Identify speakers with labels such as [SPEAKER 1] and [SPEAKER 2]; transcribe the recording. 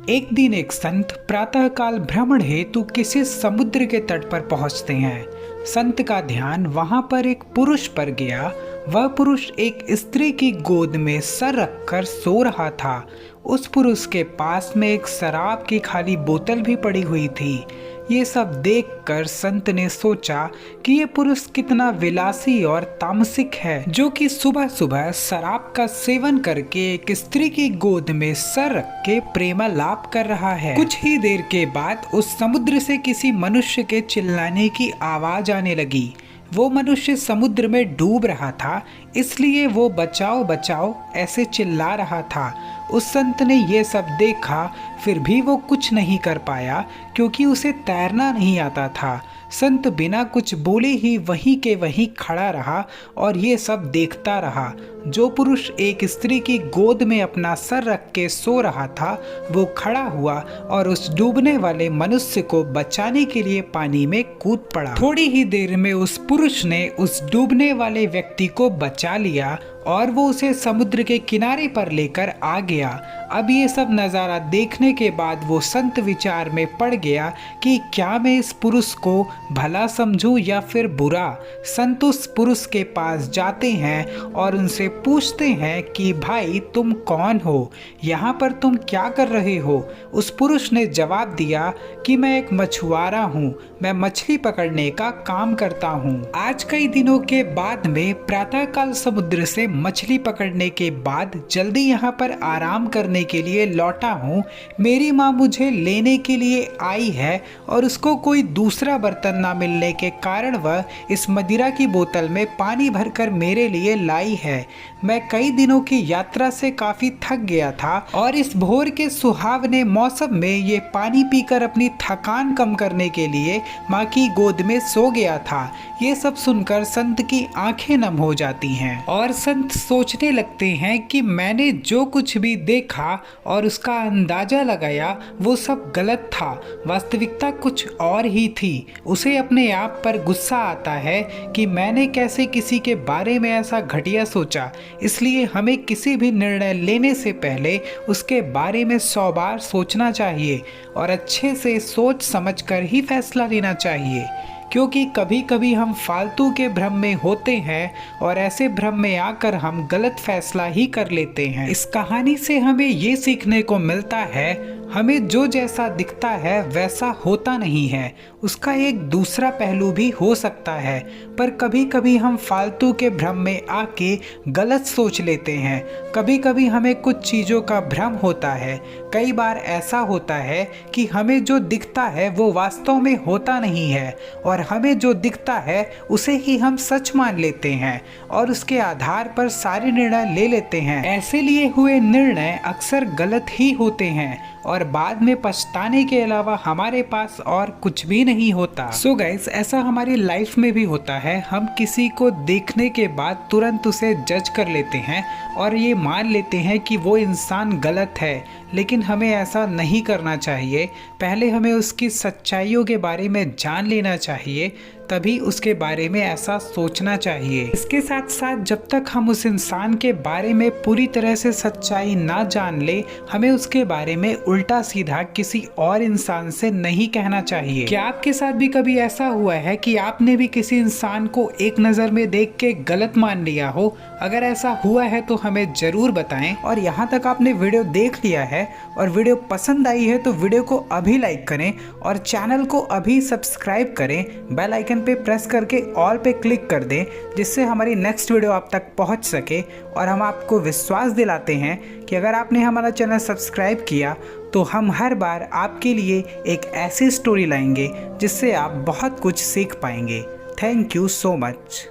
[SPEAKER 1] एक दिन एक संत प्रातःकाल भ्रमण हेतु किसी समुद्र के तट पर पहुंचते हैं। संत का ध्यान वहां पर एक पुरुष पर गया। वह पुरुष एक स्त्री की गोद में सर रखकर सो रहा था। उस पुरुष के पास में एक शराब की खाली बोतल भी पड़ी हुई थी। ये सब देखकर संत ने सोचा कि ये पुरुष कितना विलासी और तामसिक है, जो कि सुबह सुबह शराब का सेवन करके एक स्त्री की गोद में सर रख के प्रेमालाप कर रहा है। कुछ ही देर के बाद उस समुद्र से किसी मनुष्य के चिल्लाने की आवाज आने लगी। वो मनुष्य समुद्र में डूब रहा था, इसलिए वो बचाओ बचाओ ऐसे चिल्ला रहा था। उस संत ने ये सब देखा, फिर भी वो कुछ नहीं कर पाया क्योंकि उसे तैरना नहीं आता था। संत बिना कुछ बोले ही वहीं के वहीं खड़ा रहा और ये सब देखता रहा। जो पुरुष एक स्त्री की गोद में अपना सर रख के सो रहा था, वो खड़ा हुआ और उस डूबने वाले मनुष्य को बचाने के लिए पानी में कूद पड़ा। थोड़ी ही देर में उस पुरुष ने उस डूबने वाले व्यक्ति को बचा लिया और वो उसे समुद्र के किनारे पर लेकर आ गया। अब ये सब नज़ारा देखने के बाद वो संत विचार में पड़ गया कि क्या मैं इस पुरुष को भला समझूं या फिर बुरा। संत उस पुरुष के पास जाते हैं और उनसे पूछते हैं कि भाई तुम कौन हो, यहाँ पर तुम क्या कर रहे हो। उस पुरुष ने जवाब दिया कि मैं एक मछुआरा हूँ, मैं मछली पकड़ने का काम करता हूँ। आज कई दिनों के बाद में प्रातःकाल समुद्र से मछली पकड़ने के बाद जल्दी यहाँ पर आराम करने के लिए लौटा हूँ। मेरी माँ मुझे लेने के लिए आई है और उसको कोई दूसरा बर्तन ना मिलने के कारण वह इस मदिरा की बोतल में पानी भरकर मेरे लिए लाई है। मैं कई दिनों की यात्रा से काफी थक गया था और इस भोर के सुहावने मौसम में ये पानी पीकर अपनी थकान कम करने के लिए माँ की गोद में सो गया था। ये सब सुनकर संत की आंखें नम हो जाती हैं और संत सोचने लगते हैं कि मैंने जो कुछ भी देखा और उसका अंदाजा लगाया वो सब गलत था। वास्तविकता कुछ और ही थी। उसे अपने आप पर गुस्सा आता है कि मैंने कैसे किसी के बारे में ऐसा घटिया सोचा। इसलिए हमें किसी भी निर्णय लेने से पहले उसके बारे में 100 बार सोचना चाहिए और अच्छे से सोच समझकर ही फैसला लेना चाहिए, क्योंकि कभी कभी हम फालतू के भ्रम में होते हैं और ऐसे भ्रम में आकर हम गलत फैसला ही कर लेते हैं। इस कहानी से हमें ये सीखने को मिलता है, हमें जो जैसा दिखता है वैसा होता नहीं है, उसका एक दूसरा पहलू भी हो सकता है। पर कभी कभी हम फालतू के भ्रम में आके गलत सोच लेते हैं। कभी कभी हमें कुछ चीज़ों का भ्रम होता है। कई बार ऐसा होता है कि हमें जो दिखता है वो वास्तव में होता नहीं है और हमें जो दिखता है उसे ही हम सच मान लेते हैं और उसके आधार पर सारे निर्णय ले लेते हैं। ऐसे लिए हुए निर्णय अक्सर गलत ही होते हैं और बाद में पछताने के अलावा हमारे पास और कुछ भी नहीं होता। सो गाइस, ऐसा हमारी लाइफ में भी होता है। हम किसी को देखने के बाद तुरंत उसे जज कर लेते हैं और ये मान लेते हैं कि वो इंसान गलत है, लेकिन हमें ऐसा नहीं करना चाहिए। पहले हमें उसकी सच्चाइयों के बारे में जान लेना चाहिए, तभी उसके बारे में ऐसा सोचना चाहिए। इसके साथ साथ जब तक हम उस इंसान के बारे में पूरी तरह से सच्चाई ना जान ले, हमें उसके बारे में उल्टा सीधा किसी और इंसान से नहीं कहना चाहिए। क्या आपके साथ भी कभी ऐसा हुआ है कि आपने भी किसी इंसान को एक नज़र में देख के गलत मान लिया हो? अगर ऐसा हुआ है तो हमें ज़रूर बताएं। और यहाँ तक आपने वीडियो देख लिया है और वीडियो पसंद आई है तो वीडियो को अभी लाइक करें और चैनल को अभी सब्सक्राइब करें। बेल आइकन पे प्रेस करके ऑल पे क्लिक कर दें, जिससे हमारी नेक्स्ट वीडियो आप तक पहुंच सके। और हम आपको विश्वास दिलाते हैं कि अगर आपने हमारा चैनल सब्सक्राइब किया तो हम हर बार आपके लिए एक ऐसी स्टोरी लाएंगे जिससे आप बहुत कुछ सीख पाएंगे। Thank you so much.